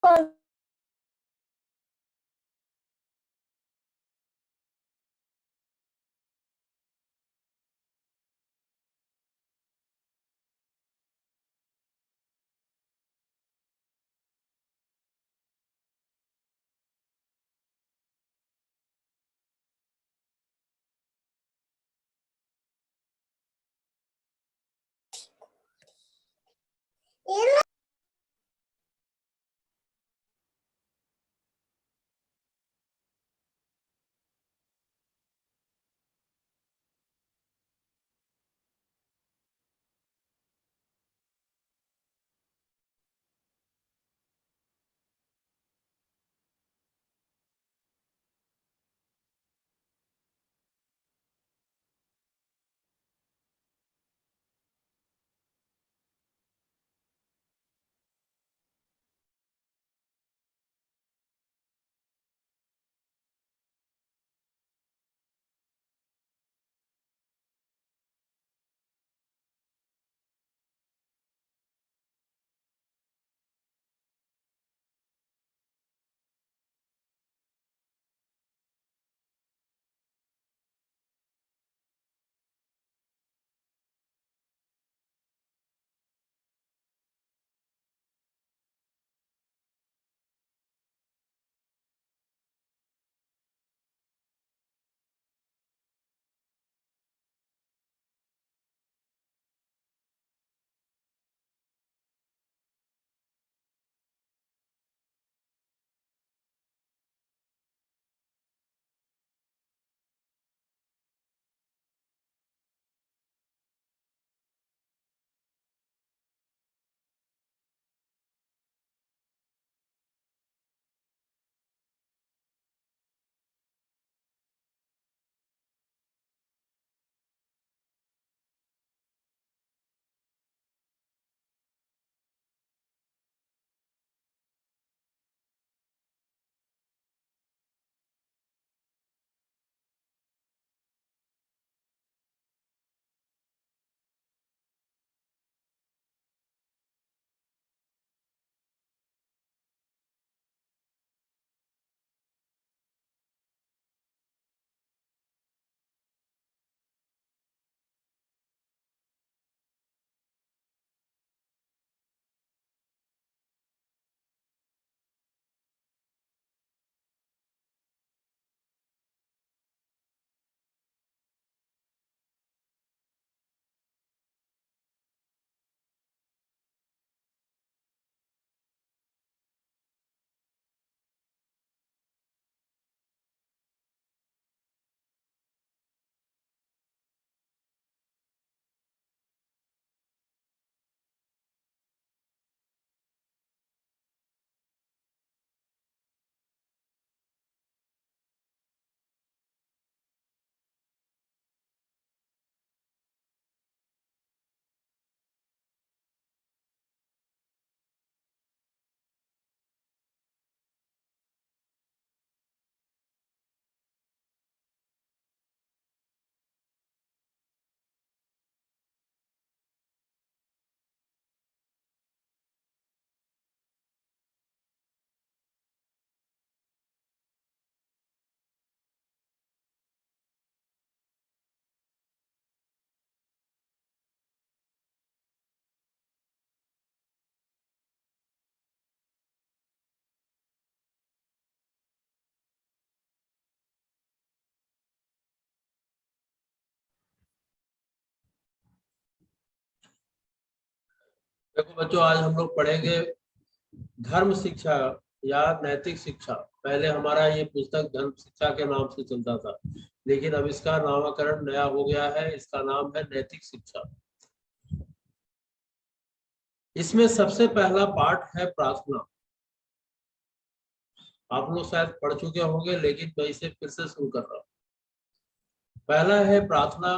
कौन देखो बच्चों, आज हम लोग पढ़ेंगे धर्म शिक्षा या नैतिक शिक्षा। पहले हमारा ये पुस्तक धर्म शिक्षा के नाम से चलता था, लेकिन अब इसका नामकरण नया हो गया है। इसका नाम है नैतिक शिक्षा। इसमें सबसे पहला पाठ है प्रार्थना। आप लोग शायद पढ़ चुके होंगे, लेकिन मैं इसे फिर से शुरू कर रहा हूँ। पहला है प्रार्थना।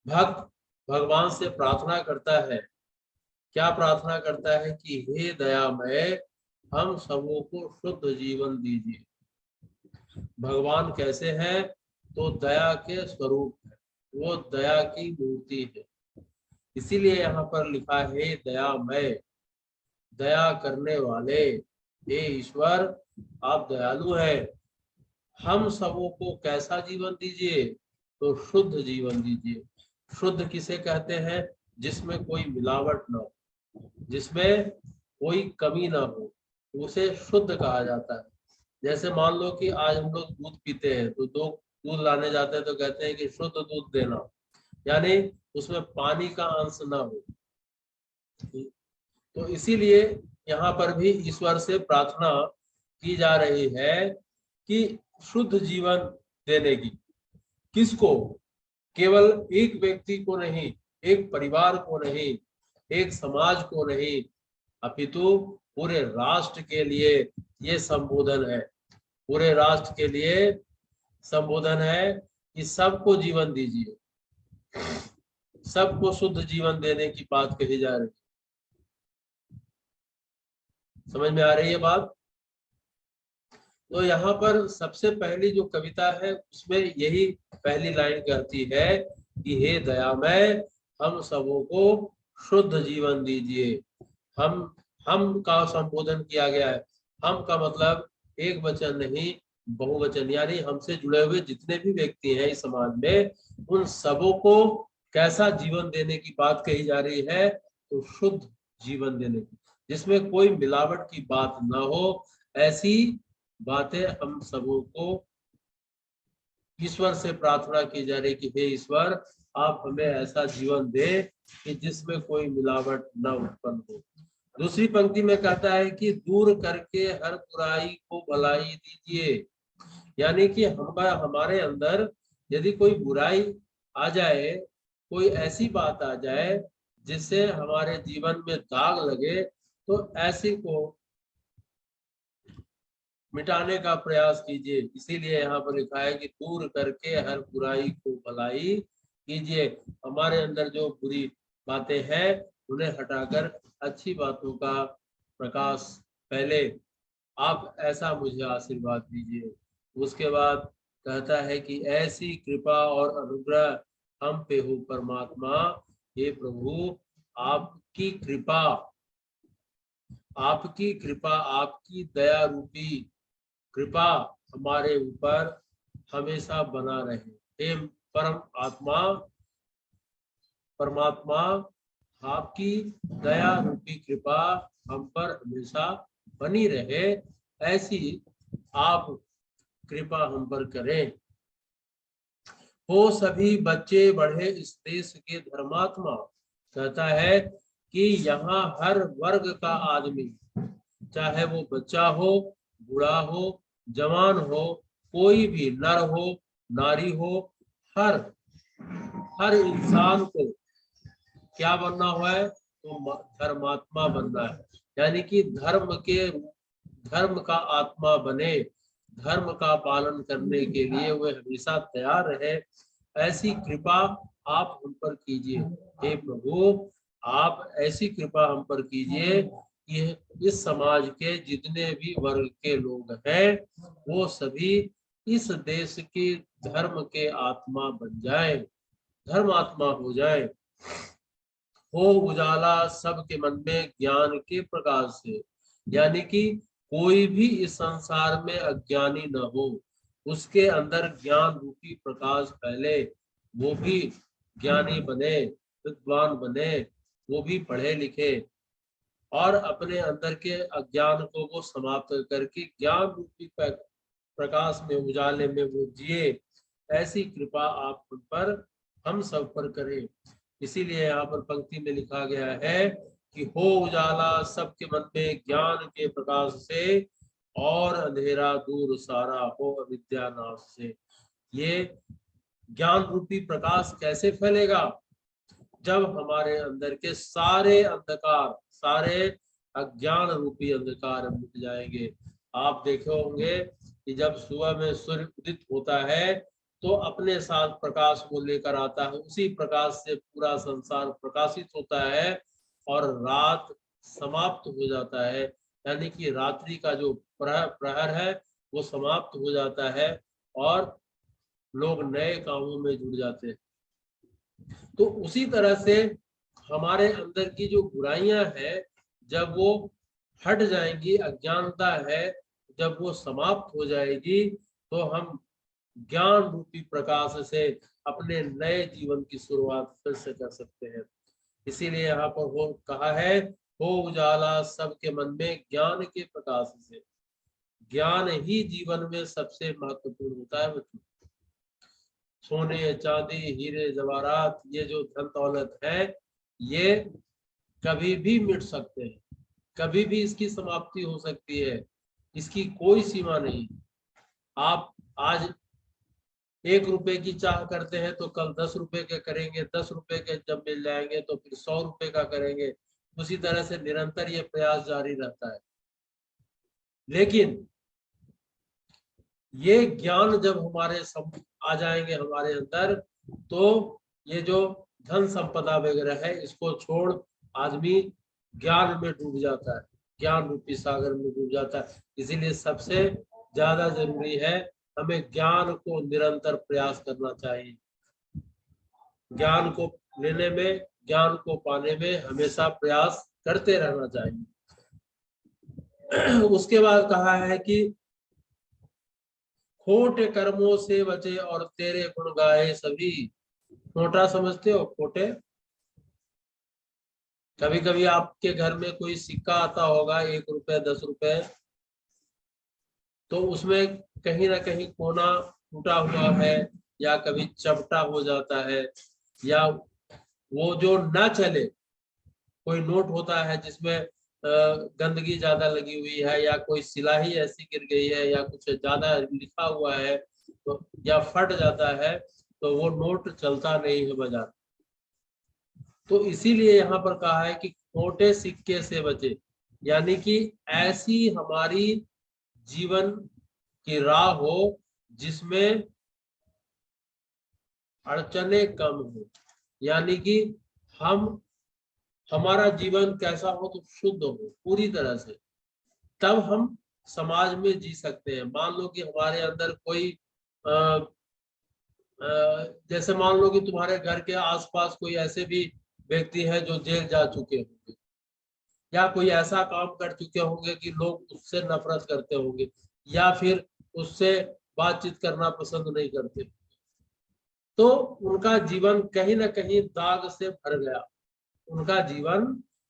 भक्त भगवान से प्रार्थना करता है। क्या प्रार्थना करता है कि हे दयामय, हम सबों को शुद्ध जीवन दीजिए। भगवान कैसे हैं? तो दया के स्वरूप है, वो दया की मूर्ति है। इसीलिए यहाँ पर लिखा है दयामय। दया करने वाले, हे ईश्वर आप दयालु हैं, हम सबों को कैसा जीवन दीजिए, तो शुद्ध जीवन दीजिए। शुद्ध किसे कहते हैं? जिसमें कोई मिलावट ना हो, जिसमें कोई कमी ना हो, उसे शुद्ध कहा जाता है। जैसे मान लो कि आज हम लोग दूध पीते हैं, तो दो दूध लाने जाते हैं तो कहते हैं कि शुद्ध दूध देना, यानी उसमें पानी का अंश ना हो। तो इसीलिए यहाँ पर भी ईश्वर से प्रार्थना की जा रही है कि शुद्ध जीवन देने की। किसको? केवल एक व्यक्ति को नहीं, एक परिवार को नहीं, एक समाज को नहीं, अपितु पूरे राष्ट्र के लिए ये संबोधन है। पूरे राष्ट्र के लिए संबोधन है कि सबको जीवन दीजिए, सबको शुद्ध जीवन देने की बात कही जा रही है। समझ में आ रही है बात? तो यहाँ पर सबसे पहली जो कविता है उसमें यही पहली लाइन कहती है कि हे दयामय हम सबों को शुद्ध जीवन दीजिए। हम का संबोधन किया गया है। हम का मतलब एक वचन नहीं, बहुवचन, यानी हमसे जुड़े हुए जितने भी व्यक्ति हैं इस समाज में, उन सबों को कैसा जीवन देने की बात कही जा रही है, तो शुद्ध जीवन देने की, जिसमें कोई मिलावट की बात ना हो। ऐसी बातें हम सबों को ईश्वर से प्रार्थना की जा रही कि हे ईश्वर आप हमें ऐसा जीवन दे कि जिसमें कोई मिलावट न उत्पन्न हो। दूसरी पंक्ति में कहता है कि दूर करके हर बुराई को भलाई दीजिए, यानी कि हमारे अंदर यदि कोई बुराई आ जाए, कोई ऐसी बात आ जाए जिससे हमारे जीवन में दाग लगे, तो ऐसी को मिटाने का प्रयास कीजिए। इसीलिए यहाँ पर लिखा है कि दूर करके हर बुराई को भलाई कीजिए। हमारे अंदर जो बुरी बातें हैं उन्हें हटाकर अच्छी बातों का प्रकाश पहले आप ऐसा मुझे आशीर्वाद दीजिए। उसके बाद कहता है कि ऐसी कृपा और अनुग्रह हम पे हो परमात्मा, हे प्रभु आपकी कृपा, आपकी कृपा, आपकी दया रूपी कृपा हमारे ऊपर हमेशा बना रहे। हे परम आत्मा, परमात्मा आपकी दया रूपी कृपा हम पर हमेशा बनी रहे, ऐसी आप कृपा हम पर करें। हो सभी बच्चे बढ़े इस देश के धर्मात्मा, कहता है कि यहाँ हर वर्ग का आदमी, चाहे वो बच्चा हो, बूढ़ा हो, जवान हो, कोई भी नर हो, नारी हो, हर इंसान को क्या बनना हुआ है, तो धर्मात्मा बनना है। यानी कि धर्म का आत्मा बने, धर्म का पालन करने के लिए वे हमेशा तैयार रहे। ऐसी कृपा आप हम पर कीजिए। हे प्रभु आप ऐसी कृपा हम पर कीजिए कि इस समाज के जितने भी वर्ग के लोग हैं वो सभी इस देश के धर्म के आत्मा बन जाए, धर्म आत्मा हो जाए। हो उजाला सबके मन में ज्ञान के प्रकाश से, यानी कि कोई भी इस संसार में अज्ञानी न हो, उसके अंदर ज्ञान रूपी प्रकाश फैले, वो भी ज्ञानी बने, विद्वान बने, वो भी पढ़े लिखे और अपने अंदर के अज्ञान को वो समाप्त करके ज्ञान रूपी प्रकाश में, उजाले में वो जिए। ऐसी कृपा आप उन पर, हम सब पर करें। इसीलिए यहाँ पर पंक्ति में लिखा गया है कि हो उजाला सबके मन में ज्ञान के प्रकाश से, और अंधेरा दूर सारा हो अविद्या नाश से। ये ज्ञान रूपी प्रकाश कैसे फैलेगा? जब हमारे अंदर के सारे अंधकार, सारे अज्ञान रूपी अंधकार मिट जाएंगे। आप देखे होंगे कि जब सुबह में सूर्य उदित होता है तो अपने साथ प्रकाश को लेकर आता है, उसी प्रकाश से पूरा संसार प्रकाशित होता है और रात समाप्त हो जाता है। यानी कि रात्रि का जो प्रहर है वो समाप्त हो जाता है और लोग नए कामों में जुड़ जाते हैं। तो उसी तरह से हमारे अंदर की जो बुराइयां हैं, जब वो हट जाएंगी, अज्ञानता है जब वो समाप्त हो जाएगी, तो हम ज्ञान रूपी प्रकाश से अपने नए जीवन की शुरुआत फिर से कर सकते हैं। इसीलिए यहाँ पर वो कहा है, हो उजाला सबके मन में ज्ञान के प्रकाश से। ज्ञान ही जीवन में सबसे महत्वपूर्ण होता है बच्चों। सोने चांदी हीरे जवाहरात, ये जो धन दौलत है, ये कभी भी मिट सकते हैं, कभी भी इसकी समाप्ति हो सकती है, इसकी कोई सीमा नहीं। आप आज 1 रुपए की चाह करते हैं तो कल 10 रुपए के करेंगे, 10 रुपए के जब मिल जाएंगे तो फिर 100 रुपए का करेंगे। उसी तरह से निरंतर ये प्रयास जारी रहता है। लेकिन ये ज्ञान जब हमारे आ जाएंगे हमारे अंदर, तो ये जो धन संपदा वगैरह है, इसको छोड़ आदमी ज्ञान में डूब जाता है, ज्ञान रूपी सागर में डूब जाता है। इसीलिए सबसे ज्यादा जरूरी है हमें ज्ञान को निरंतर प्रयास करना चाहिए। ज्ञान को लेने में, ज्ञान को पाने में हमेशा प्रयास करते रहना चाहिए। उसके बाद कहा है कि खोटे कर्मों से बचे और तेरे गुण गाए सभी। खोटा समझते हो? खोटे, कभी कभी आपके घर में कोई सिक्का आता होगा, 1 रुपए 10 रुपए, तो उसमें कहीं ना कहीं कोना टूटा हुआ है, या कभी चपटा हो जाता है, या वो जो ना चले, कोई नोट होता है जिसमें गंदगी ज्यादा लगी हुई है, या कोई सिलाई ऐसी गिर गई है, या कुछ ज्यादा लिखा हुआ है, तो या फट जाता है, तो वो नोट चलता नहीं है बाजार। तो इसीलिए यहाँ पर कहा है कि खोटे सिक्के से बचे, यानी कि ऐसी हमारी जीवन की राह हो जिसमें अड़चने कम हो, यानी कि हम हमारा जीवन कैसा हो, तो शुद्ध हो पूरी तरह से, तब हम समाज में जी सकते हैं। मान लो कि हमारे अंदर कोई जैसे मान लो कि तुम्हारे घर के आसपास कोई ऐसे भी व्यक्ति है जो जेल जा चुके होंगे, या कोई ऐसा काम कर चुके होंगे कि लोग उससे नफरत करते होंगे, या फिर उससे बातचीत करना पसंद नहीं करते, तो उनका जीवन कहीं ना कहीं दाग से भर गया, उनका जीवन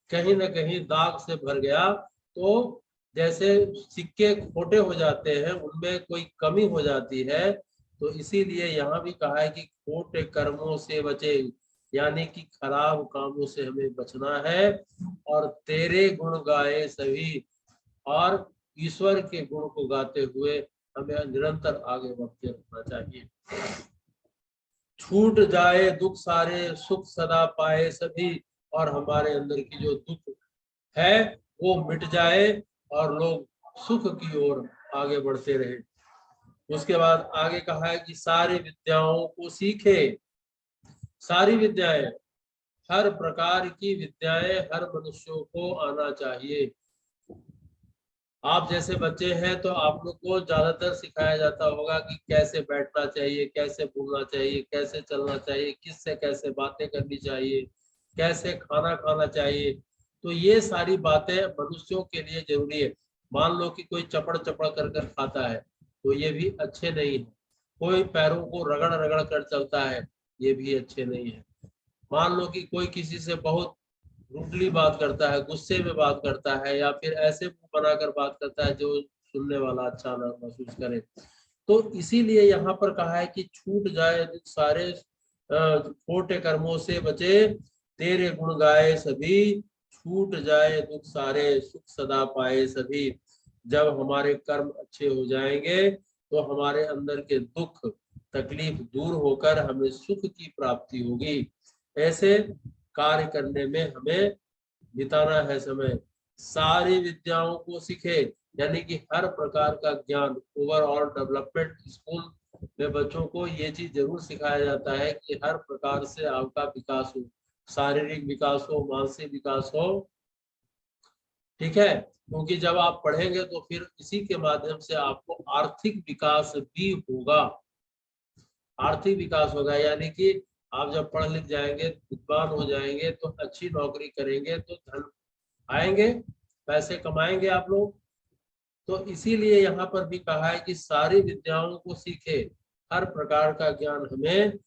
कहीं ना कहीं दाग से भर गया। तो जैसे सिक्के खोटे हो जाते हैं, उनमें कोई कमी हो जाती है, तो इसीलिए यहाँ भी कहा है कि खोटे कर्मों से बचे, यानी कि खराब कामों से हमें बचना है, और तेरे गुण गाए सभी, और ईश्वर के गुण को गाते हुए हमें निरंतर आगे बढ़ते रहना चाहिए। छूट जाए दुख सारे, सुख सदा पाए सभी, और हमारे अंदर की जो दुख है वो मिट जाए, और लोग सुख की ओर आगे बढ़ते रहे। उसके बाद आगे कहा है कि सारी विद्याओं को सीखे। सारी विद्याएं, हर प्रकार की विद्याएं हर मनुष्यों को आना चाहिए। आप जैसे बच्चे हैं तो आप लोग को ज्यादातर सिखाया जाता होगा कि कैसे बैठना चाहिए, कैसे बोलना चाहिए, कैसे चलना चाहिए, किससे कैसे बातें करनी चाहिए, कैसे खाना खाना चाहिए। तो ये सारी बातें मनुष्यों के लिए जरूरी है। मान लो कि कोई चपड़ चपड़ कर कर खाता है, तो ये भी अच्छे नहीं है। कोई पैरों को रगड़ रगड़ कर चलता है, ये भी अच्छे नहीं है। मान लो कि कोई किसी से बहुत रूडली बात करता है, गुस्से में बात करता है, या फिर ऐसे मुंह बनाकर बात करता है जो सुनने वाला अच्छा ना महसूस करे। तो इसीलिए यहाँ पर कहा है कि छूट जाए सारे खोटे कर्मों से बचे, तेरे गुण गाए सभी, छूट जाए दुख सारे, सुख सदा पाए सभी। जब हमारे कर्म अच्छे हो जाएंगे, तो हमारे अंदर के दुख तकलीफ दूर होकर हमें सुख की प्राप्ति होगी। ऐसे कार्य करने में हमें बिताना है समय। सारी विद्याओं को सीखे, यानी कि हर प्रकार का ज्ञान, ओवरऑल डेवलपमेंट। स्कूल में बच्चों को ये चीज जरूर सिखाया जाता है कि हर प्रकार से आपका विकास हो, शारीरिक विकास हो, मानसिक विकास हो, ठीक है। क्योंकि जब आप पढ़ेंगे तो फिर इसी के माध्यम से आपको आर्थिक विकास भी होगा। आर्थिक विकास होगा, यानी कि आप जब पढ़ लिख जाएंगे, विद्वान हो जाएंगे, तो अच्छी नौकरी करेंगे तो धन आएंगे, पैसे कमाएंगे आप लोग। तो इसीलिए यहाँ पर भी कहा है कि सारी विद्याओं को सीखे, हर प्रकार का ज्ञान हमें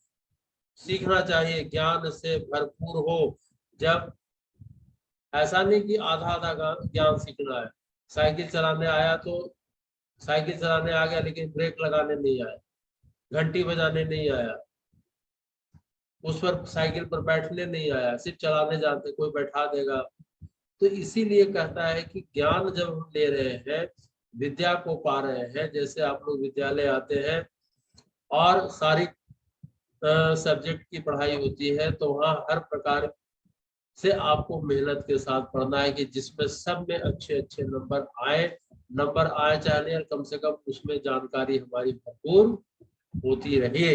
सीखना चाहिए, ज्ञान से भरपूर हो। जब ऐसा नहीं कि आधा आधा ज्ञान सीखना है। साइकिल चलाने आया तो साइकिल चलाने आ गया, लेकिन ब्रेक लगाने नहीं आया, घंटी बजाने नहीं आया, उस पर साइकिल पर बैठने नहीं आया, सिर्फ चलाने जानते, कोई बैठा देगा। तो इसीलिए कहता है कि ज्ञान जब हम ले रहे हैं, विद्या को पा रहे हैं, जैसे आप लोग विद्यालय आते हैं और सारी सब्जेक्ट की पढ़ाई होती है, तो वहाँ हर प्रकार से आपको मेहनत के साथ पढ़ना है कि जिसमें सब में अच्छे अच्छे नंबर आए। नंबर आए चाहे नहीं, कम से कम उसमें जानकारी हमारी भरपूर होती रहे।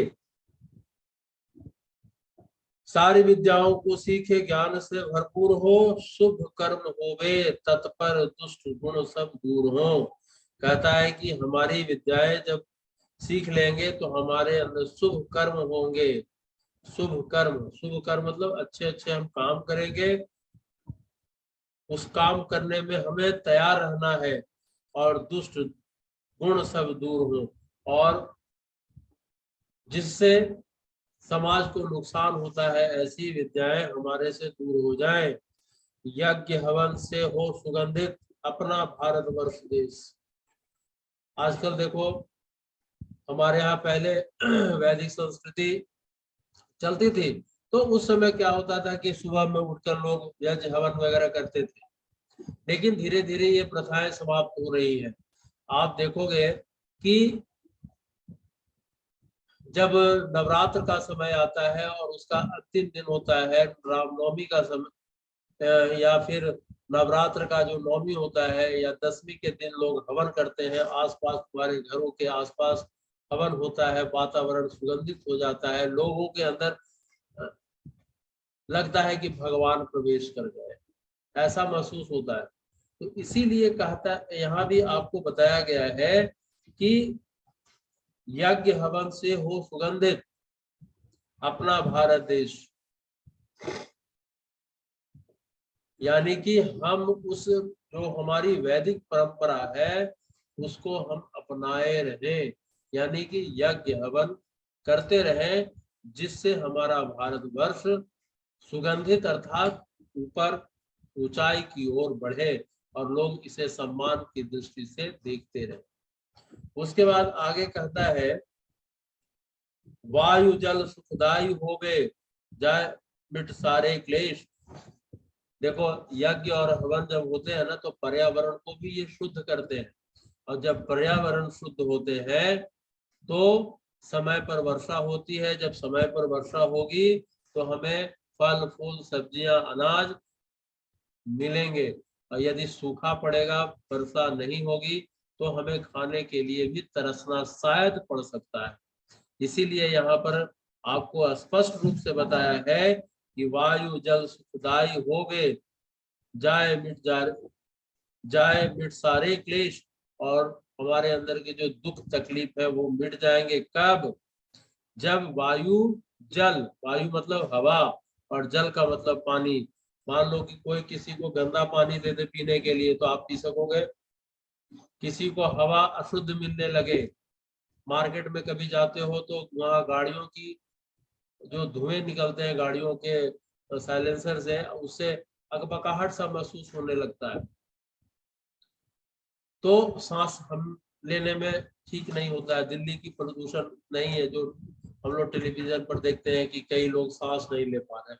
सारी विद्याओं को सीखे, ज्ञान से भरपूर हो, शुभ कर्म होवे, तत्पर दुष्ट गुण सब दूर हो। कहता है कि हमारी विद्याएं जब सीख लेंगे तो हमारे अंदर शुभ कर्म होंगे। शुभ कर्म मतलब अच्छे अच्छे हम काम करेंगे, उस काम करने में हमें तैयार रहना है, और दुष्ट गुण सब दूर हो, और जिससे समाज को नुकसान होता है ऐसी विद्याएं हमारे से दूर हो जाएं। यज्ञ हवन से हो सुगंधित अपना भारतवर्ष देश। आजकल देखो, हमारे यहाँ पहले वैदिक संस्कृति चलती थी, तो उस समय क्या होता था कि सुबह में उठकर लोग यज्ञ हवन वगैरह करते थे, लेकिन धीरे धीरे ये प्रथाएं समाप्त हो रही है। आप देखोगे कि जब नवरात्र का समय आता है और उसका अंतिम दिन होता है रामनवमी का समय, या फिर नवरात्र का जो नवमी होता है या दसवीं के दिन लोग हवन करते हैं, आसपास हमारे घरों के आसपास हवन होता है, वातावरण सुगंधित हो जाता है, लोगों के अंदर लगता है कि भगवान प्रवेश कर गए, ऐसा महसूस होता है। तो इसीलिए कहता है, यहाँ भी आपको बताया गया है कि यज्ञ हवन से हो सुगंधित अपना भारत देश, यानी कि हम उस जो हमारी वैदिक परंपरा है उसको हम अपनाए रहे, यानी कि यज्ञ हवन करते रहे, जिससे हमारा भारतवर्ष सुगंधित अर्थात ऊपर ऊंचाई की ओर बढ़े और लोग इसे सम्मान की दृष्टि से देखते रहे। उसके बाद आगे कहता है, वायु जल सुखदायी होवे, जाय मिट सारे क्लेश। देखो, यज्ञ और हवन जब होते हैं ना, तो पर्यावरण को भी ये शुद्ध करते हैं, और जब पर्यावरण शुद्ध होते हैं तो समय पर वर्षा होती है। जब समय पर वर्षा होगी तो हमें फल फूल सब्जियां अनाज मिलेंगे, और यदि सूखा पड़ेगा, वर्षा नहीं होगी, तो हमें खाने के लिए भी तरसना शायद पड़ सकता है। इसीलिए यहाँ पर आपको स्पष्ट रूप से बताया है कि वायु जल सुखदायी होवे, जाए मिट सारे क्लेश, और हमारे अंदर के जो दुख तकलीफ है वो मिट जाएंगे। कब? जब वायु मतलब हवा, और जल का मतलब पानी। मान लो कि कोई किसी को गंदा पानी दे दे पीने के लिए, तो आप पी सकोगे? किसी को हवा अशुद्ध मिलने लगे, मार्केट में कभी जाते हो तो वहाँ गाड़ियों की जो धुएं निकलते हैं, गाड़ियों के साइलेंसर से, उससे अकबकाहट सा महसूस होने लगता है, तो सांस हम लेने में ठीक नहीं होता है। दिल्ली की प्रदूषण नहीं है जो हम लोग टेलीविजन पर देखते हैं कि कई लोग सांस नहीं ले पा रहे हैं।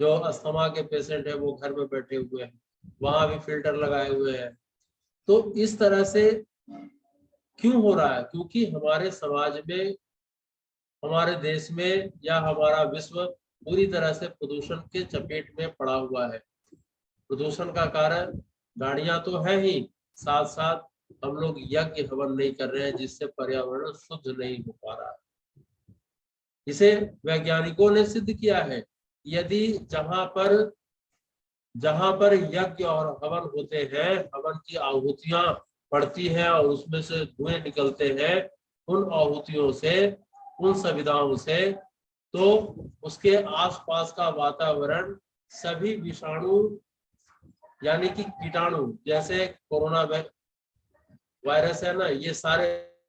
जो अस्थमा के पेशेंट है वो घर में बैठे हुए हैं, वहां भी फिल्टर लगाए हुए हैं। तो इस तरह से क्यों हो रहा है? क्योंकि हमारे समाज में, हमारे देश में, या हमारा विश्व पूरी तरह से प्रदूषण के चपेट में पड़ा हुआ है। प्रदूषण का कारण गाड़ियां तो है ही, साथ साथ हम लोग यज्ञ हवन नहीं कर रहे हैं, जिससे पर्यावरण शुद्ध नहीं हो पा रहा है। इसे वैज्ञानिकों ने सिद्ध किया है। यदि जहां पर यज्ञ और हवन होते हैं, हवन की आहुतियां पड़ती हैं और उसमें से धुएं निकलते हैं, उन आहुतियों से, उन संविधाओं से, तो उसके आसपास का वातावरण सभी विषाणु यानी कि कीटाणु, जैसे कोरोना वायरस है ना, ये सारे